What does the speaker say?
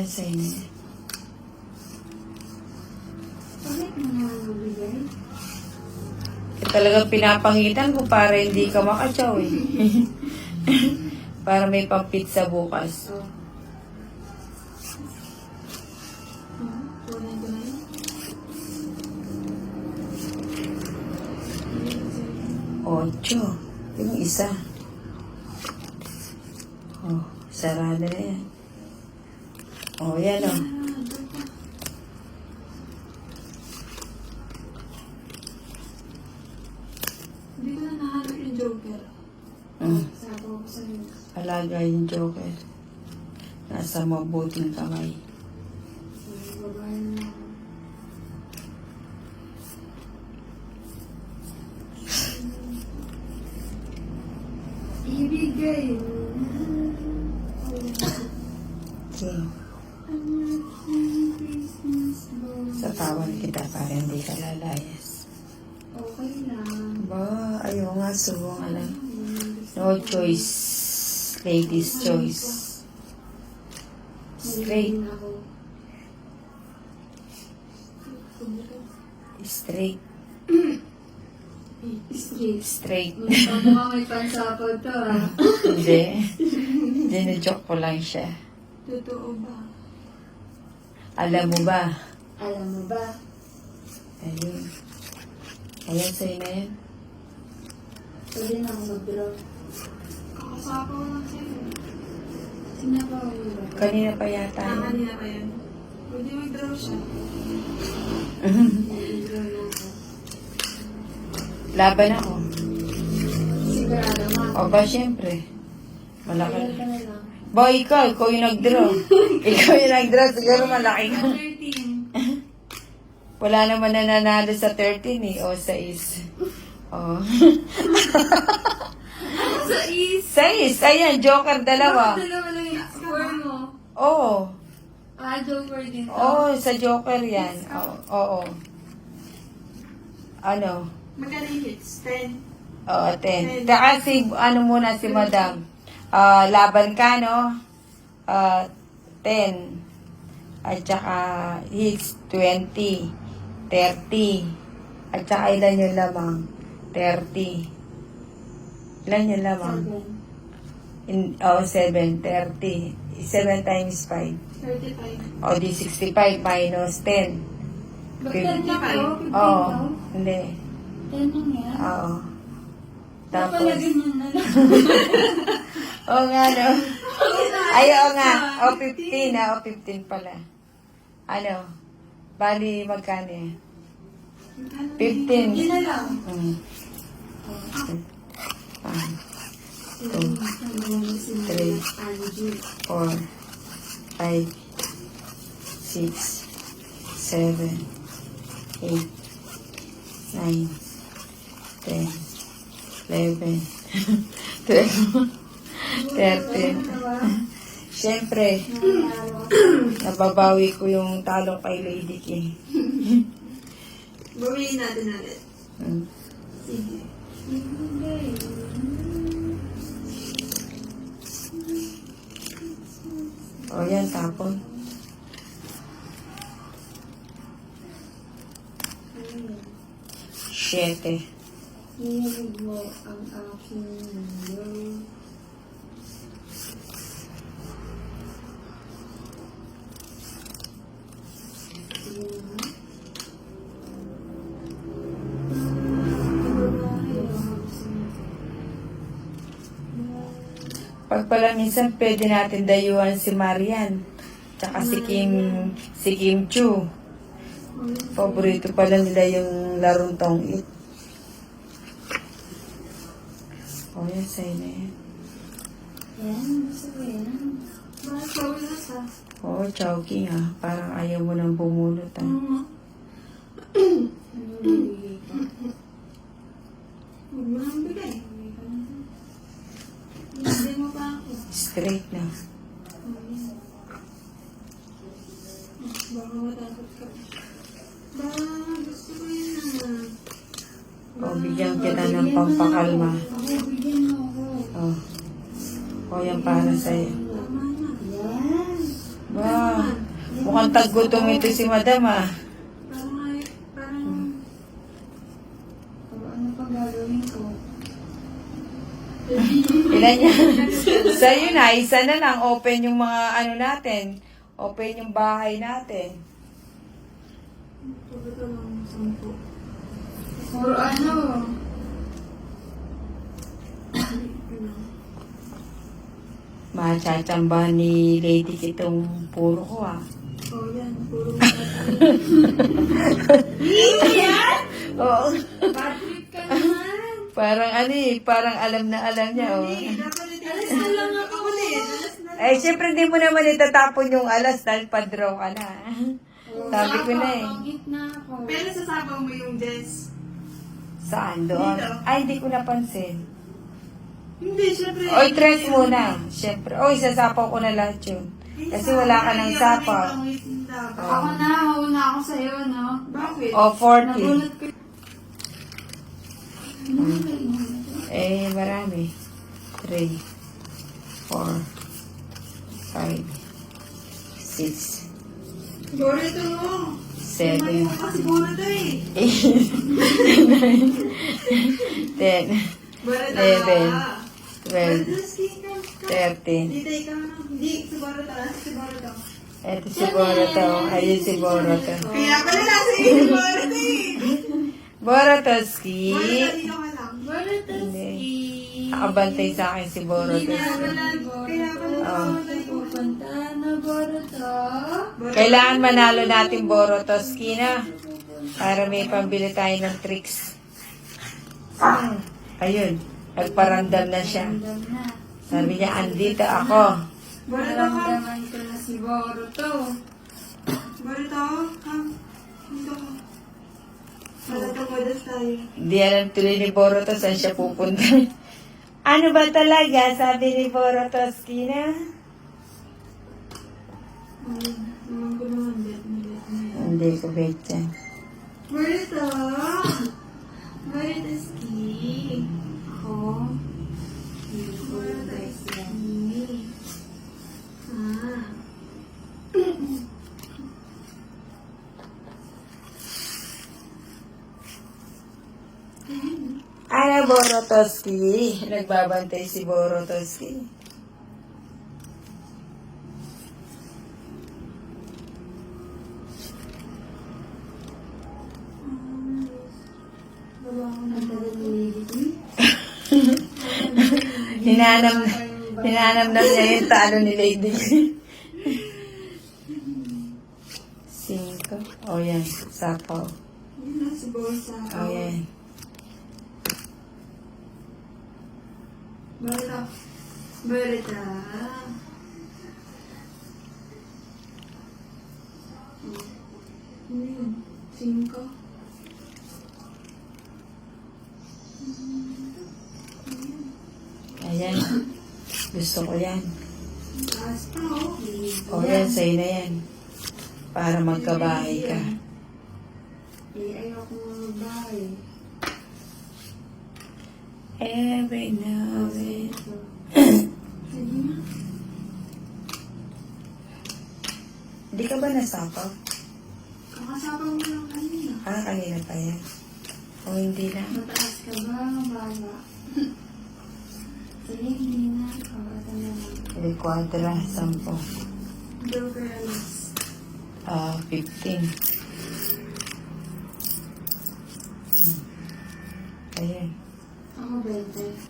yan sa inyo. Bakit mo naman mabigay? Talagang pinapangitan ko para hindi ka makatsaw eh. Para may pang-pizza bukas. Oh. Kunin ko na yun. 8. Yung isa. Oh, sarado na yan. Oh, yan oh. Hindi ko na nahanap yung Joker. Sabi ko sa'yo. Alaga yung Joker. Nasa mabuting kamay. Babae na. Ibigay mo na. Okay. Ang aking Christmas ball. Sa tawan kita para hindi ka lalayas. Okay lang. Ba, ayaw nga suwang alam. No choice. Ladies choice. Straight. Nalilin ako. Straight. Straight. Straight. Mukhang may pansapod to ah. Hindi. Dine-joke ko lang siya. Totoo ba? Alam mo ba? Alam mo ba? Ayun. Ayan sa'yo na yan. Pwede na ako mag-draw. Kakasapaw lang sa'yo. Sinapaw mo ba? Kanina pa yata yun. Kanina pa yan. Pwede mag-draw siya. Mag-draw na ako. Laban ako. Sigurado ma. O ba, syempre. Malaki. Kailan ka na lang? Ba, ikaw yung nag-draw. Ikaw yung nag-draw, siguro malaki ka. 13. Wala naman na nanalo sa 13 eh. O, 6. O. Sa is. 6. Ayan, Joker, dalawa. Dalawa lang yung score mo. Oo. Joker din to. Oo, sa Joker yan. Oo. Ano? Magkano yung hits? 10. Oo, 10. Saka si, ano muna, si Madam. Laban ka, no? 10. At saka hits 20. 30. At saka ilan yung lamang? 30. Ilan yung lamang? 7. 7. 30. 7 times 5. 35. O, di 65 minus 10. Ba't 10 na ako? 15 Oo. daw? Hindi. 10 lang yan? Oo. Tapos. Tapos, ganyan na lang. oo nga, no? Ay, oo nga. O, 15 na. O, 15 pala. Ano? Bali, magkano eh? 15. Hindi na lang. 1, 2, 3, 4, 5, 6, 7, 8, 9, 10, 11, 12, 13. Siyempre, nababawi ko yung talo kay Lady K. Bawiin natin ulit. Hmm. Sige. O yan, tapon. Siyete. Hinilig mo ang aking mundo. Pag pala minsan pwede natin dayuhan si Marian. Tsaka si Kim Chu. Paborito pala nila yung larong tong-it. O yan, sa'yo na yan. Yan, gusto ko yan. Bakit kaulas ah? Oo, chowking ah. Parang ayaw mo nang bumulot ah. Ano bibigay ka? Huwag mo nang bigay. Hindi mo pa ako. Straight na. Baka matakot ka. Baka gusto ko yun na. O, bigyan kita ng pampakalma. Ako, bigyan mo ako. O. O, yan para sa'yo. Tama na. Yan. Ba, Mukhang taggutom ito si madam ah. Parang, ano pa gagawin ko? Ilan yan? Sa'yo na, isa na lang. Open yung mga ano natin. Open yung bahay natin. Ito lang, 10. Or ano? Machachamba ni Lady itong puro ko ah. Oh, yan. Puro mga yan? Oo. Bad trip ka naman. Parang ano eh, parang alam na alam niya oh. Alas na lang ako ulit. Alas na lang. Eh, syempre hindi mo naman itatapon yung alas dahil pa-draw ka na. Sabi ko na eh. Pangit na ako. Pero sasabaw mo yung Jess. Saan doon? Dito. Ay, hindi ko napansin. Hindi, syempre. Oy, tres muna. Syempre. Oy, sasapaw ko na lahat yun. Kasi wala ka ng sapaw. Ako na, mauna ako sa'yo, no? Bakit? O, 40. Nagulat ko. Eh, marami. 3, 4, 5, 6, Siguro ito mo. 7, Siguro ito eh. 8, 10, Bara 11, 12, 13. Dito ikaw na. Hindi, siguro ito. Siguro ito. Eto si Boruto. Ayun si Boruto. Kaya pala nasa iyo siguro ito eh. Borotoski. Wala, dito ka lang. Hindi. Nakabantay sa akin si Boruto. Kaya pala Oh. Pupunta na Boruto. Kailangan manalo natin Borotoski na. Para may pambili tayo ng tricks. Ayun. Nagparamdam na siya. Ramdam na. Sabi niya, andito ako. Boruto ka. Naramdaman ko na si Boruto. Boruto. Dito ka. Malatang madas tayo. Hindi alam tuloy ni Boruto saan siya pupunta. Ano ba talaga? Sabi ni Borotoski na. Naman ko naman bet na yan. Hindi ko bet yan. Boruto. Boruto ski. Ako. Boruto ski. Ah. Ano Borotoski? Nagbabantay si Borotoski. Wala ako nagdala ni Lady. Hinanam na niya yung talo ni Lady. 5. O yan, sapaw. Yun na si Borsa. O yan. Boruto. Boruto. Ano yun? 5. Ayan. Gusto ko yan. Taas pa oh. O yan, sa'yo na yan. Para magkabahay ka. Ayoko magbahay. Every now and Sige na. Hindi ka ba nasapaw? Kakasama mo lang kanina. Kanina pa yan. O hindi na. Mataas ka ba? Baba. Sige, hindi na. Kawatan na lang. Hindi kwadra, 10. Joker alas. 15. Ayan. Ako 20.